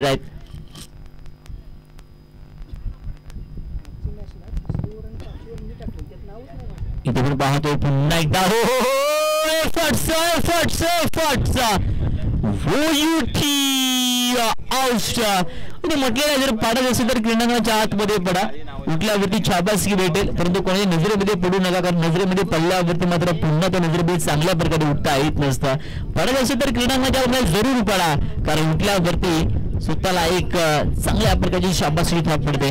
right इथे पण पाहतोय पुन्हा एकदा हो हो हो फटसा म्हटलेलं जर पाडत असेल तर क्रीडांगणाच्या आतमध्ये पडा उठल्यावरती शाबासकी भेटेल परंतु कोणाच्या नजरेमध्ये पडू नका कारण नजरेमध्ये पडल्यावरती मात्र पुन्हा त्या नजरेमध्ये चांगल्या प्रकारे उठता येत नसतं पडत असेल तर क्रीडांगणाच्या जरूर पडा कारण उठल्यावरती स्वतःला एक चांगल्या प्रकारची शाबासकी थाप पडते